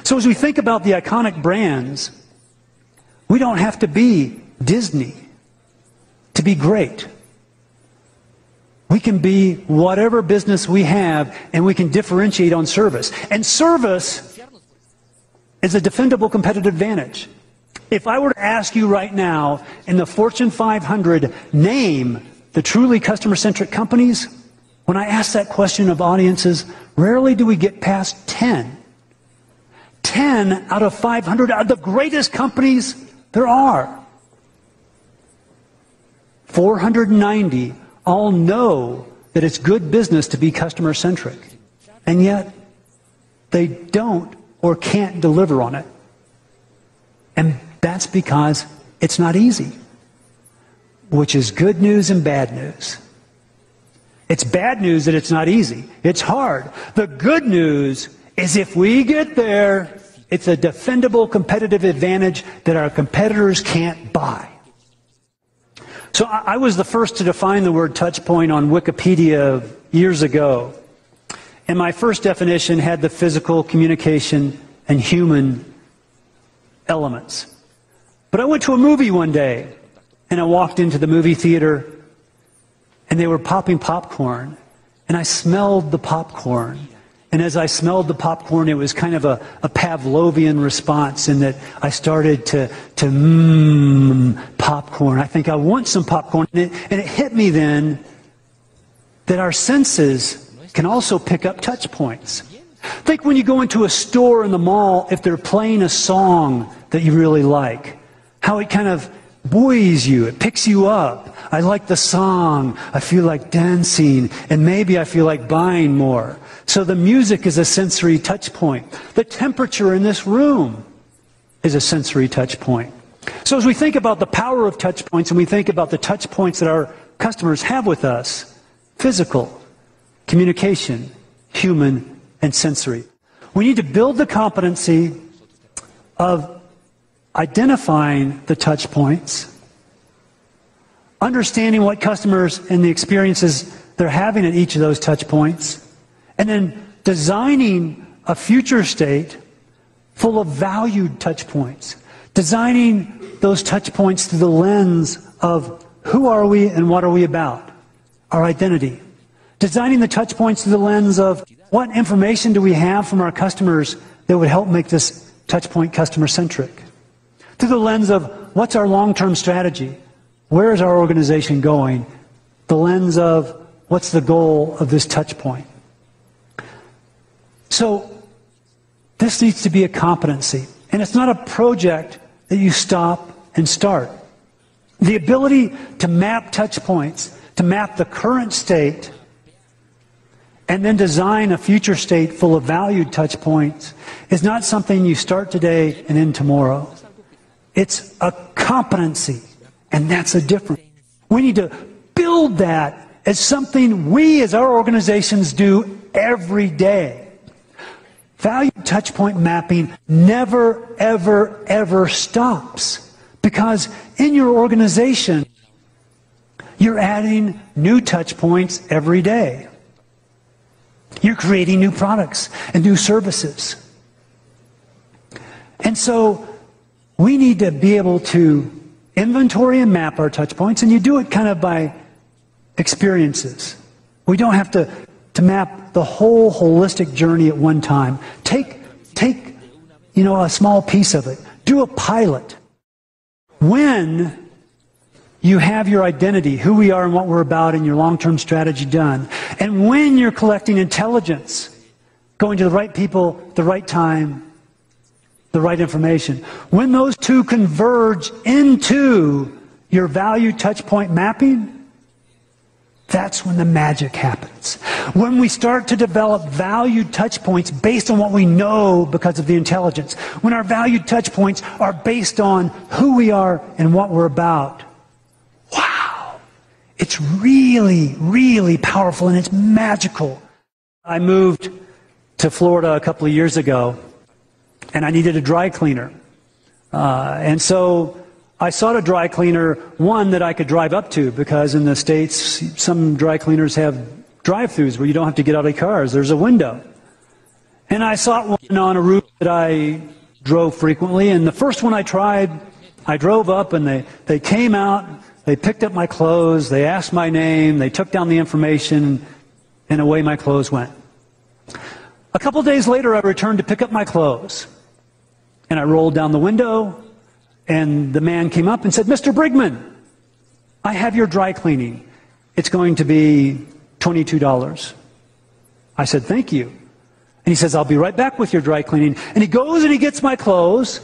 So as we think about the iconic brands, we don't have to be Disney to be great. We can be whatever business we have, and we can differentiate on service. And service is a defendable competitive advantage. If I were to ask you right now, in the Fortune 500, name the truly customer-centric companies, when I ask that question of audiences, rarely do we get past 10. 10 out of 500 are the greatest companies there are. 490 all know that it's good business to be customer-centric, and yet they don't or can't deliver on it. And that's because it's not easy, which is good news and bad news. It's bad news that it's not easy. It's hard. The good news is if we get there, it's a defendable competitive advantage that our competitors can't buy. So I was the first to define the word touchpoint on Wikipedia years ago. And my first definition had the physical, communication, and human elements. But I went to a movie one day, and I walked into the movie theater, and they were popping popcorn, and I smelled the popcorn. And as I smelled the popcorn, it was kind of a Pavlovian response in that I started to popcorn. I think I want some popcorn. And it hit me then that our senses can also pick up touch points. Think when you go into a store in the mall, if they're playing a song that you really like, how it kind of buoys you, it picks you up. I like the song, I feel like dancing, and maybe I feel like buying more. So the music is a sensory touch point. The temperature in this room is a sensory touch point. So as we think about the power of touch points, and we think about the touch points that our customers have with us, physical, communication, human, and sensory, we need to build the competency of identifying the touch points, understanding what customers and the experiences they're having at each of those touch points, and then designing a future state full of valued touch points, designing those touch points through the lens of who are we and what are we about, our identity, designing the touch points through the lens of what information do we have from our customers that would help make this touch point customer-centric, through the lens of what's our long-term strategy, where is our organization going, the lens of what's the goal of this touch point. So this needs to be a competency, and it's not a project that you stop and start. The ability to map touch points, to map the current state, and then design a future state full of valued touch points is not something you start today and end tomorrow. It's a competency, and that's a difference. We need to build that as something we as our organizations do every day. Value touchpoint mapping never, ever, ever stops, because in your organization, you're adding new touch points every day. You're creating new products and new services. And so we need to be able to inventory and map our touch points, and you do it kind of by experiences. We don't have to map the whole holistic journey at one time. Take a small piece of it. Do a pilot. When you have your identity, who we are and what we're about, and your long-term strategy done, and when you're collecting intelligence, going to the right people, the right time, the right information, when those two converge into your value touchpoint mapping, that's when the magic happens. When we start to develop valued touch points based on what we know because of the intelligence, when our valued touch points are based on who we are and what we're about, wow, it's really, really powerful, and it's magical. I moved to Florida a couple of years ago, and I needed a dry cleaner. And so I sought a dry cleaner, one that I could drive up to, because in the States, some dry cleaners have drive-thrus where you don't have to get out of cars. There's a window. And I saw one on a route that I drove frequently, and the first one I tried, I drove up and they came out, they picked up my clothes, they asked my name, they took down the information, and away my clothes went. A couple days later, I returned to pick up my clothes, and I rolled down the window, and the man came up and said, "Mr. Brigman, I have your dry cleaning. It's going to be $22. I said, "Thank you." And he says, "I'll be right back with your dry cleaning." And he goes and he gets my clothes,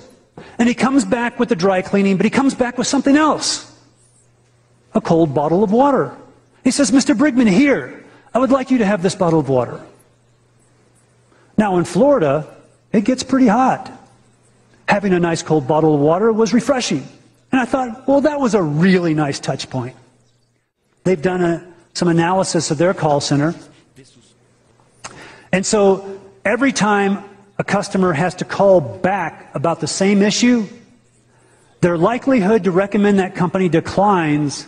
and he comes back with the dry cleaning, but he comes back with something else. A cold bottle of water. He says, "Mr. Brigman, here, I would like you to have this bottle of water." Now in Florida, it gets pretty hot. Having a nice cold bottle of water was refreshing. And I thought, well, that was a really nice touch point. They've done some analysis of their call center. And so every time a customer has to call back about the same issue, their likelihood to recommend that company declines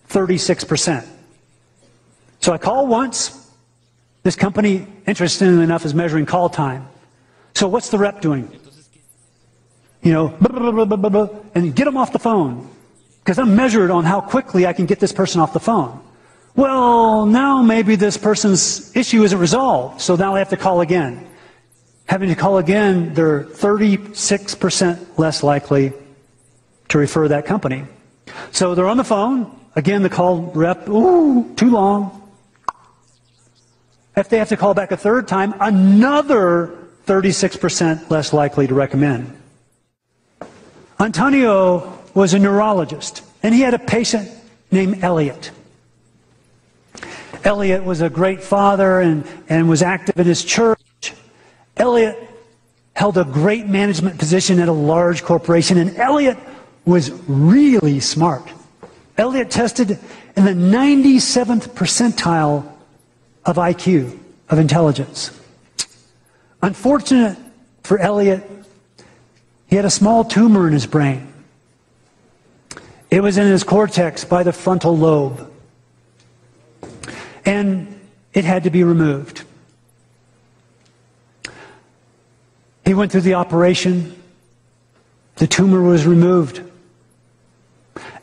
36%. So I call once. This company, interestingly enough, is measuring call time. So what's the rep doing? You know, blah, blah, blah, blah, blah, and get them off the phone. Because I'm measured on how quickly I can get this person off the phone. Well, now maybe this person's issue isn't resolved, so now they have to call again. Having to call again, they're 36% less likely to refer that company. So they're on the phone. Again, the call rep, ooh, too long. If they have to call back a third time, another 36% less likely to recommend. Antonio was a neurologist, and he had a patient named Elliot. Elliot was a great father and was active in his church. Elliot held a great management position at a large corporation, and Elliot was really smart. Elliot tested in the 97th percentile of IQ, of intelligence. Unfortunate for Elliot, he had a small tumor in his brain. It was in his cortex by the frontal lobe. And it had to be removed. He went through the operation. The tumor was removed.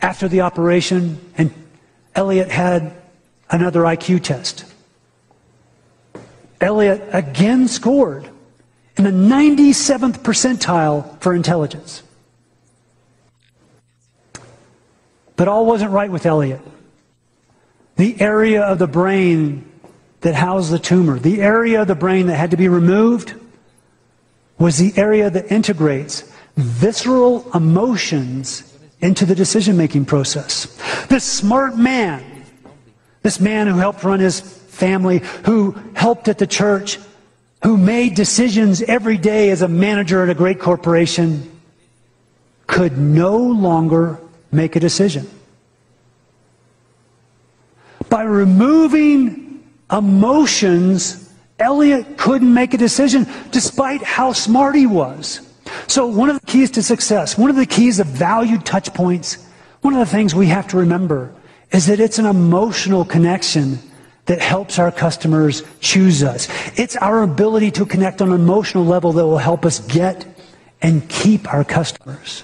After the operation, and Elliot had another IQ test. Elliot again scored in the 97th percentile for intelligence. But all wasn't right with Elliot. The area of the brain that housed the tumor, the area of the brain that had to be removed, was the area that integrates visceral emotions into the decision-making process. This smart man, this man who helped run his family, who helped at the church, who made decisions every day as a manager at a great corporation, could no longer make a decision. By removing emotions, Elliot couldn't make a decision despite how smart he was. So one of the keys to success, one of the keys of valued touch points, one of the things we have to remember is that it's an emotional connection that helps our customers choose us. It's our ability to connect on an emotional level that will help us get and keep our customers.